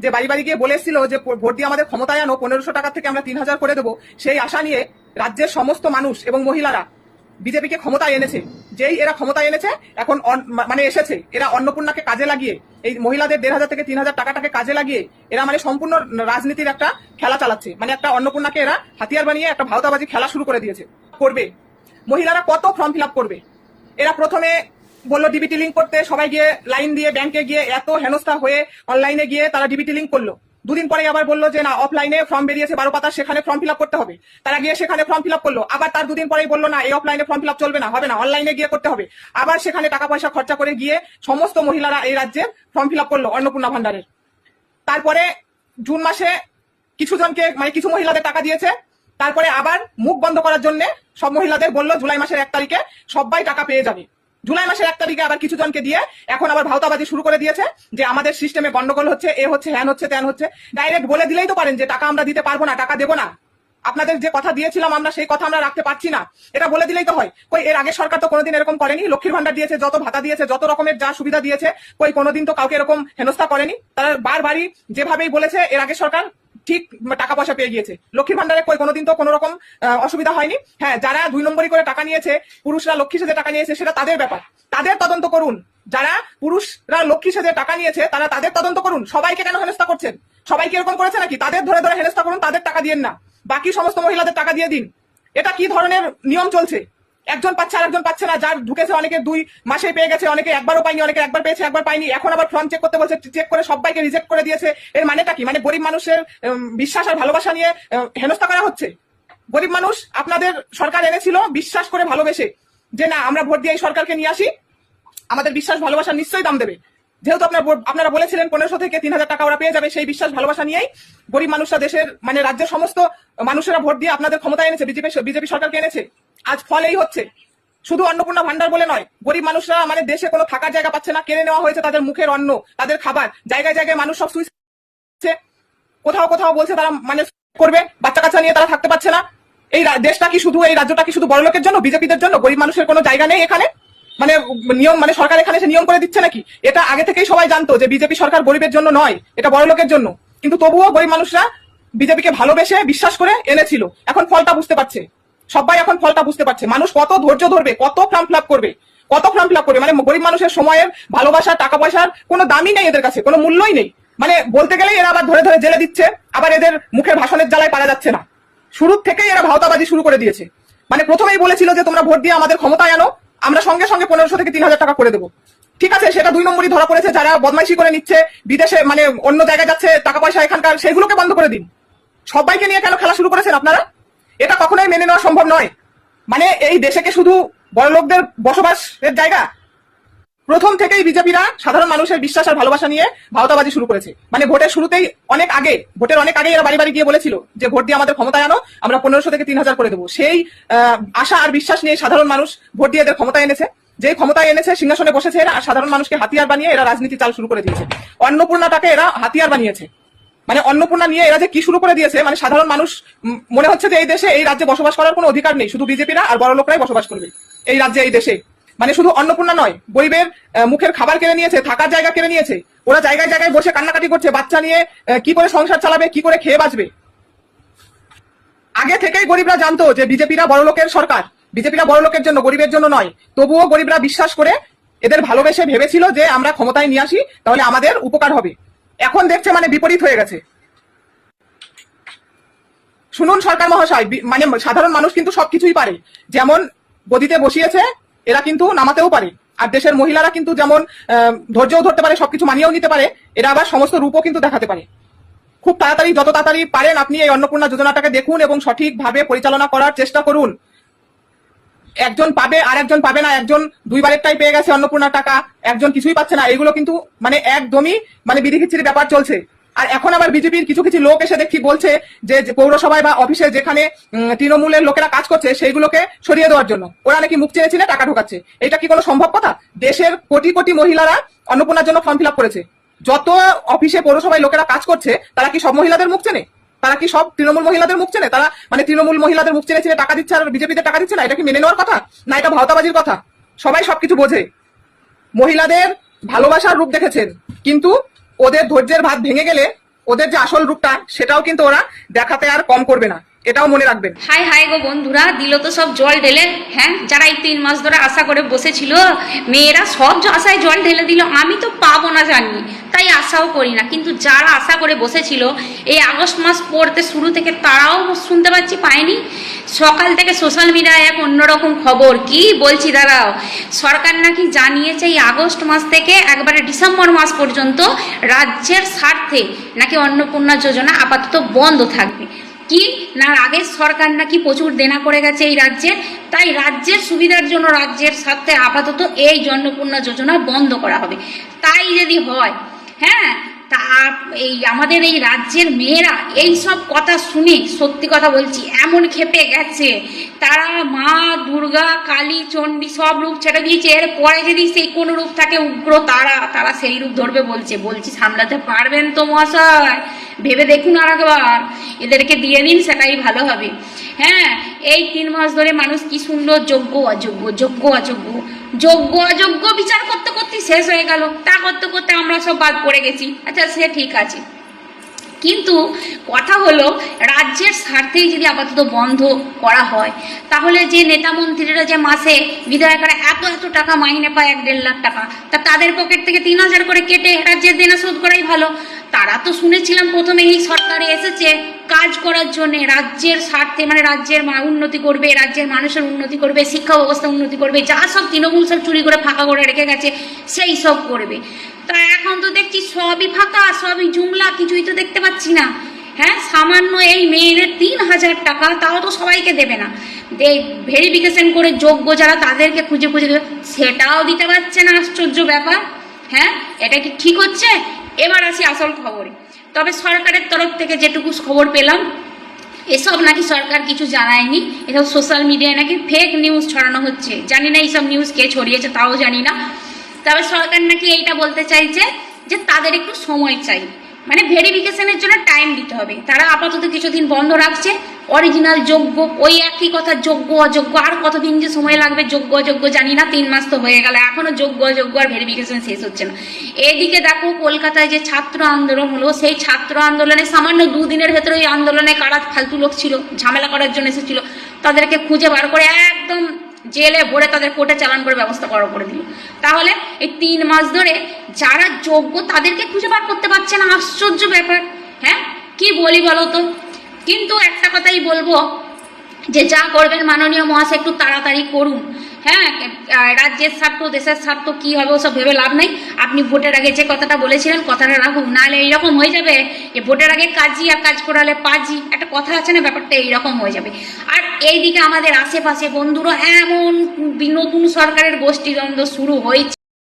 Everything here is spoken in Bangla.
যে বাড়ি বাড়ি গিয়ে বলে এসেছিল যে ভোট দিয়ে আমাদের ক্ষমতায় আনো, 1500 টাকা থেকে আমরা 3000 করে দেবো, সেই আশা নিয়ে রাজ্যের সমস্ত মানুষ এবং মহিলারা বিজেপিকে ক্ষমতায় এনেছে। যেই এরা ক্ষমতায় এনেছে, এখন মানে এসেছে, এরা অন্নপূর্ণাকে কাজে লাগিয়ে, এই মহিলাদের 1500 থেকে 3000 টাকাটাকে কাজে লাগিয়ে এরা মানে সম্পূর্ণ রাজনীতির একটা খেলা চালাচ্ছে। মানে একটা অন্নপূর্ণাকে এরা হাতিয়ার বানিয়ে একটা ভাওতাবাজি খেলা শুরু করে দিয়েছে। করবে মহিলারা কত ফর্ম ফিল আপ করবে। এরা প্রথমে বললো ডিবিটি লিঙ্ক করতে, সবাই গিয়ে লাইন দিয়ে ব্যাংকে গিয়ে এত হেনস্থা হয়ে অনলাইনে গিয়ে তারা ডিবিটি লিঙ্ক করলো। দুদিন পরে আবার বললো যে না, অফলাইনে ফর্ম বেরিয়েছে 12 পাতা, সেখানে ফর্ম ফিল আপ করতে হবে। তারা গিয়ে সেখানে ফর্ম ফিল আপ করলো। আবার তার দুদিন পরেই বললো না, এই অফলাইনে ফর্ম ফিল আপ চলবে না, হবে না, অনলাইনে গিয়ে করতে হবে। আবার সেখানে টাকা পয়সা খরচা করে গিয়ে সমস্ত মহিলারা এই রাজ্যে ফর্ম ফিল আপ করলো অন্নপূর্ণা ভান্ডারের। তারপরে জুন মাসে কিছু জনকে মানে কিছু মহিলাদের টাকা দিয়েছে। তারপরে আবার মুখ বন্ধ করার জন্য সব মহিলাদের বললো জুলাই মাসের 1 তারিখে সবাই টাকা পেয়ে যাবে। জুলাই মাসের 1 তারিখে আবার কিছু জনকে দিয়ে এখন আবার ভাওতাবাজি শুরু করে দিয়েছে যে আমাদের সিস্টেমে গন্ডগোল হচ্ছে, এ হচ্ছে, হ্যান হচ্ছে, ত্যান হচ্ছে। ডাইরেক্ট বলে দিলেই তো পারেন যে টাকা আমরা দিতে পারবো না, টাকা দেবো না, আপনাদের যে কথা দিয়েছিলাম আমরা সেই কথা আমরা রাখতে পারছি না, এটা বলে দিলেই তো হয়। কই এর আগে সরকার তো কোনোদিন এরকম করেনি। লক্ষ্মীর ভান্ডার দিয়েছে, যত ভাতা দিয়েছে, যত রকমের যা সুবিধা দিয়েছে, কই কোনোদিন তো কাউকে এরকম হেনস্থা করেনি। তারা বারবারই যেভাবেই বলেছে এর আগে সরকার ঠিক টাকা পয়সা পেয়ে গিয়েছে। লক্ষ্মীর ভান্ডারে কই কোনোদিন তো কোনো রকম অসুবিধা হয়নি। হ্যাঁ, যারা 2 নম্বরই করে টাকা নিয়েছে, পুরুষরা লক্ষ্মী সেজে টাকা নিয়েছে, সেটা তাদের ব্যাপার, তাদের তদন্ত করুন। যারা পুরুষরা লক্ষ্মী সেজে টাকা নিয়েছে তারা তাদের তদন্ত করুন। সবাইকে কেন হেনস্থা করছেন? সবাইকে এরকম করেছে নাকি? তাদের ধরে ধরে হেনস্থা করুন, তাদের টাকা দিয়েন না, বাকি সমস্ত মহিলাদের টাকা দিয়ে দিন। এটা কি ধরনের নিয়ম চলছে? একজন পাচ্ছে আর একজন পাচ্ছে না। যার ঢুকেছে অনেকে 2 মাসে পেয়ে গেছে, অনেকে একবারও পায়নি, অনেকে একবার পেয়েছে একবার পায়নি। এখন আবার ফর্ম চেক করতে বলছে, চেক করে সবাইকে রিজেক্ট করে দিয়েছে। এর মানেটা কি? মানে গরিব মানুষের বিশ্বাস আর ভালোবাসা নিয়ে হেনস্থা করা হচ্ছে। গরিব মানুষ আপনাদের সরকার এনেছিল বিশ্বাস করে ভালোবেসে, যে না আমরা ভোট দিয়ে এই সরকারকে নিয়ে আসি, আমাদের বিশ্বাস ভালোবাসা নিশ্চয়ই দাম দেবে। যেহেতু আপনারা বলেছিলেন 1500 থেকে 3000 টাকা ওরা পেয়ে যাবে, সেই বিশ্বাস ভালোবাসা নিয়েই গরিব মানুষরা, দেশের মানে রাজ্যের সমস্ত মানুষেরা ভোট দিয়ে আপনাদের ক্ষমতায় এনেছে, বিজেপি সরকারকে এনেছে। আজ ফল এই হচ্ছে। শুধু অন্নপূর্ণা ভান্ডার বলে নয়, গরিব মানুষরা মানে দেশে কোনো থাকার জায়গা পাচ্ছে না, কেড়ে নেওয়া হয়েছে তাদের মুখের অন্ন, তাদের খাবার। জায়গায় জায়গায় মানুষ সব সুইচ, কোথাও কোথাও বলছে তারা মানে করবে, বাচ্চা কাচ্চা নিয়ে তারা থাকতে পারছে না। এই দেশটা কি শুধু, এই রাজ্যটা কি শুধু বড়লোকের জন্য, বিজেপিদের জন্য? গরিব মানুষের কোনো জায়গা নেই এখানে? মানে নিয়ম, মানে সরকার এখানে এসে নিয়ম করে দিচ্ছে নাকি? এটা আগে থেকেই সবাই জানতো যে বিজেপি সরকার গরিবের জন্য নয়, এটা বড়লোকের জন্য। কিন্তু তবুও গরিব মানুষরা বিজেপিকে ভালোবেসে বিশ্বাস করে এনেছিল। এখন ফলটা বুঝতে পারছে, সবাই এখন ফলটা বুঝতে পারছে। মানুষ কত ধৈর্য ধরবে, কত ফর্ম ফিল আপ করবে, কত ফর্ম ফিল আপ করবে। মানে গরিব মানুষের সময়ের, ভালোবাসা, টাকা পয়সার কোনো দামই নেই এদের কাছে, কোনো মূল্যই নেই। মানে বলতে গেলেই এরা আবার ধরে ধরে জেলে দিচ্ছে, আবার এদের মুখের ভাষণের জ্বালায় পারা যাচ্ছে না। শুরু থেকেই এরা ভাওতাবাজি শুরু করে দিয়েছে। মানে প্রথমেই বলেছিল যে তোমরা ভোট দিয়ে আমাদের ক্ষমতায় আনো, আমরা সঙ্গে সঙ্গে 1500 থেকে 3000 টাকা করে দেবো। ঠিক আছে, সেটা 2 নম্বরই ধরা পড়েছে। যারা বদমাইশি করে নিচ্ছে, বিদেশে মানে অন্য জায়গায় যাচ্ছে টাকা পয়সা এখানকার, সেগুলোকে বন্ধ করে দিন। সবাইকে নিয়ে কেন খেলা শুরু করেছেন আপনারা? এটা কখনোই মেনে নেওয়া সম্ভব নয়। মানে এই দেশে কি শুধু বড়লোকদের বসবাসের জায়গা? প্রথম থেকেই বিজেপিরা সাধারণ মানুষের বিশ্বাস আর ভালোবাসা নিয়ে ভাওতাবাজি শুরু করেছে। মানে ভোটের শুরুতেই ভোটের অনেক আগে এরা বাড়ি বাড়ি গিয়ে বলেছিল যে ভোট দিয়ে আমাদের ক্ষমতায় আনো, আমরা 1500 থেকে 3000 করে দেবো। সেই আশা আর বিশ্বাস নিয়ে সাধারণ মানুষ ভোট দিয়ে এদের ক্ষমতায় এনেছে। যেই ক্ষমতায় এনেছে, সিংহাসনে বসেছে এরা, আর সাধারণ মানুষকে হাতিয়ার বানিয়ে এরা রাজনীতি চাল শুরু করে দিয়েছে। অন্নপূর্ণাটাকে এরা হাতিয়ার বানিয়েছে। মানে অন্নপূর্ণা নিয়ে এরা যে কি শুরু করে দিয়েছে, মানে সাধারণ মানুষ মনে হচ্ছে যে এই দেশে, এই রাজ্যে বসবাস করার কোনো অধিকার নেই, শুধু বিজেপিরা আর বড় লোকরাই বসবাস করবে এই রাজ্যে, এই দেশে। মানে শুধু অন্নপূর্ণা নয়, গরিবের মুখের খাবার কেড়ে নিয়েছে, থাকার জায়গা কেড়ে নিয়েছে। ওরা জায়গায় জায়গায় বসে কান্নাকাটি করছে, বাচ্চা নিয়ে কি করে সংসার চালাবে, কি করে খেয়ে বাঁচবে। আগে থেকেই গরিবরা জানতো যে বিজেপিরা বড় লোকের সরকার, বিজেপিরা বড় লোকের জন্য, গরিবের জন্য নয়। তবুও গরিবরা বিশ্বাস করে এদের ভালোবেসে ভেবেছিল যে আমরা ক্ষমতায় নিয়ে আসি, তাহলে আমাদের উপকার হবে। এখন দেখছে মানে বিপরীত হয়ে গেছে। শুনুন সরকার মহাশয়, মানে সাধারণ মানুষ কিন্তু সবকিছুই পারে। যেমন গদিতে বসিয়েছে, এরা কিন্তু নামাতেও পারে। আর দেশের মহিলারা কিন্তু যেমন ধৈর্যও ধরতে পারে, সবকিছু মানিয়েও নিতে পারে, এরা আবার সমস্ত রূপও কিন্তু দেখাতে পারে। খুব তাড়াতাড়ি, যত তাড়াতাড়ি পারেন আপনি এই অন্নপূর্ণা যোজনাটাকে দেখুন এবং সঠিকভাবে পরিচালনা করার চেষ্টা করুন। একজন পাবে আর একজন পাবে না, একজন 2 বারেরটাই পেয়ে গেছে অন্নপূর্ণার টাকা, একজন কিছুই পাচ্ছে না। এগুলো কিন্তু মানে একদমই মানে বিধিখিচ্ছির ব্যাপার চলছে। আর এখন আবার বিজেপির কিছু কিছু লোক এসে দেখি বলছে যে পৌরসভায় বা অফিসে যেখানে তৃণমূলের লোকেরা কাজ করছে সেইগুলোকে সরিয়ে দেওয়ার জন্য ওরা নাকি মুখ চেনে চিনে টাকা ঢোকাচ্ছে। এটা কি কোনো সম্ভব কথা? দেশের কোটি কোটি মহিলারা অন্নপূর্ণার জন্য ফর্ম ফিল আপ করেছে। যত অফিসে পৌরসভায় লোকেরা কাজ করছে তারা কি সব মহিলাদের মুখ চেনে? তারা কি সব তৃণমূল মহিলাদের মুখ চেনে? তারা মানে তৃণমূল মহিলাদের মুখ চেনে চিনে টাকা দিচ্ছে আর বিজেপিদের টাকা দিচ্ছে না? এটা কি মেনে নেওয়ার কথা? না এটা ভাওতাবাজির কথা? সবাই সবকিছু বোঝে। মহিলাদের ভালোবাসার রূপ দেখেছেন, কিন্তু ওদের ধৈর্যের ভাত ভেঙে গেলে ওদের যে আসল রূপটা সেটাও কিন্তু ওরা দেখাতে আর কম করবে না, এটাও মনে রাখবেন। হাই হাই গো বন্ধুরা, দিল তো সব জল ঢেলে। হ্যাঁ, যারা এই 3 মাস ধরে আশা করে বসেছিল, মেয়েরা সব আশায় জল ঢেলে দিল। আমি তো পাবো না জানি, তাই আশাও করি না, কিন্তু যারা আশা করে বসেছিল এই আগস্ট মাস পড়তে শুরু থেকে, তারাও শুনতে পাচ্ছি পায়নি। সকাল থেকে সোশ্যাল মিডিয়ায় এক অন্যরকম খবর, কি বলছি দাঁড়াও, সরকার নাকি জানিয়েছে এই আগস্ট মাস থেকে একবারে ডিসেম্বর মাস পর্যন্ত রাজ্যের স্বার্থে নাকি অন্নপূর্ণা যোজনা আপাতত বন্ধ থাকবে। কি না, আগের সরকার নাকি প্রচুর দেনা করে গেছে এই রাজ্যের, তাই রাজ্যের সুবিধার জন্য রাজ্যের স্বার্থে আপাতত এই অন্নপূর্ণা যোজনা বন্ধ করা হবে। তাই যদি হয়, হ্যাঁ, তা এই আমাদের এই রাজ্যের মেয়েরা এই সব কথা শুনে, সত্যি কথা বলছি, এমন ক্ষেপে গেছে, তারা মা দুর্গা, কালী, চণ্ডী সব রূপ ছেড়ে দিয়েছে। এর পরে যদি সেই কোন রূপ থাকে উগ্র, তারা সেই রূপ ধরবে বলছি সামলাতে পারবেন তো মহাশয়? ভেবে দেখুন আর একবার, এদেরকে দিয়ে দিন, সেটাই ভালো হবে। হ্যাঁ, এই 3 মাস ধরে মানুষ কি শুনলো, যোগ্য অযোগ্য, যোগ্য অযোগ্য, যোগ্য অযোগ্য বিচার করতে করতে শেষ হয়ে গেল। তা করতে করতে আমরা সব বাদ পড়ে গেছি। আচ্ছা, সে ঠিক আছে, কিন্তু কথা হলো রাজ্যের স্বার্থেই যদি আপাতত বন্ধ করা হয়, তাহলে যে নেতা মন্ত্রীরা যে মাসে বিধায়করা এত এত টাকা মাইনে পায়, 1-1.5 লাখ টাকা, তা তাদের পকেট থেকে 3,000 করে কেটে রাজ্যের দেনা শোধ করাই ভালো। তারা তো শুনেছিলাম প্রথমে এই সরকারে এসেছে কাজ করার জন্য, রাজ্যের স্বার্থে, মানে রাজ্যের উন্নতি করবে, রাজ্যের মানুষের উন্নতি করবে, শিক্ষা ব্যবস্থা উন্নতি করবে, যা সব তৃণমূল সব চুরি করে ফাঁকা করে রেখে গেছে সেই সব করবে। তা এখন তো দেখছি সবই ফাঁকা, সবই জুমলা, কিছুই তো দেখতে পাচ্ছি না। হ্যাঁ, সামান্য এই মেয়েদের 3,000 টাকা, তাও তো সবাইকে দেবে না, ভেরিফিকেশন করে যোগ্য যারা তাদেরকে খুঁজে খুঁজে দেবে, সেটাও দিতে পারছে না। আশ্চর্য ব্যাপার। হ্যাঁ, এটা কি ঠিক হচ্ছে? এবার আসি আসল খবরে। তবে সরকারের তরফ থেকে যেটুকু খবর পেলাম, এসব নাকি সরকার কিছু জানায়নি, এসব সোশ্যাল মিডিয়ায় নাকি ফেক নিউজ ছড়ানো হচ্ছে। জানি না এইসব নিউজ কে ছড়িয়েছে, তাও জানি না। তবে সরকার নাকি এইটা বলতে চাইছে যে তাদের একটু সময় চাই, মানে ভেরিফিকেশনের জন্য টাইম দিতে হবে। তারা আপাতত কিছুদিন বন্ধ রাখছে। অরিজিনাল যোগ্য, ওই একই কথা, যোগ্য অযোগ্য, আর কতদিন যে সময় লাগবে যোগ্য অযোগ্য জানি না। 3 মাস তো হয়ে গেল, এখনো যোগ্য অযোগ্য আর ভেরিফিকেশন শেষ হচ্ছে না। এদিকে দেখো, কলকাতায় যে ছাত্র আন্দোলন হলো, সেই ছাত্র আন্দোলনে সামান্য 2 দিনের ভেতরে ওই আন্দোলনে কারা ফালতু লোক ছিল, ঝামেলা করার জন্য এসেছিল, তাদেরকে খুঁজে বার করে একদম জেলে ভরে তাদের কোর্টে চালান করে ব্যবস্থা করে দিল। তাহলে এই 3 মাস ধরে যারা যোগ্য তাদেরকে খুঁজে বার করতে পারছে না। আশ্চর্য ব্যাপার। হ্যাঁ, কি বলি বলো তো? কিন্তু একটা কথাই বলবো, যে যা করবেন মাননীয় মহাশয় একটু তাড়াতাড়ি করুন। হ্যাঁ, রাজ্যের স্বার্থ, দেশের স্বার্থ কি হবে ওসব ভেবে লাভ নাই। আপনি ভোটের আগে যে কথাটা বলেছিলেন, কথাটা রাখুন, নাহলে এইরকম হয়ে যাবে যে ভোটের আগে কাজই আর কাজ করালে পাজি, একটা কথা আছে না, ব্যাপারটা এইরকম হয়ে যাবে। আর এইদিকে আমাদের আশেপাশে বন্ধুরা এমন নতুন সরকারের গোষ্ঠীদ্বন্দ্ব শুরু হয়েছে।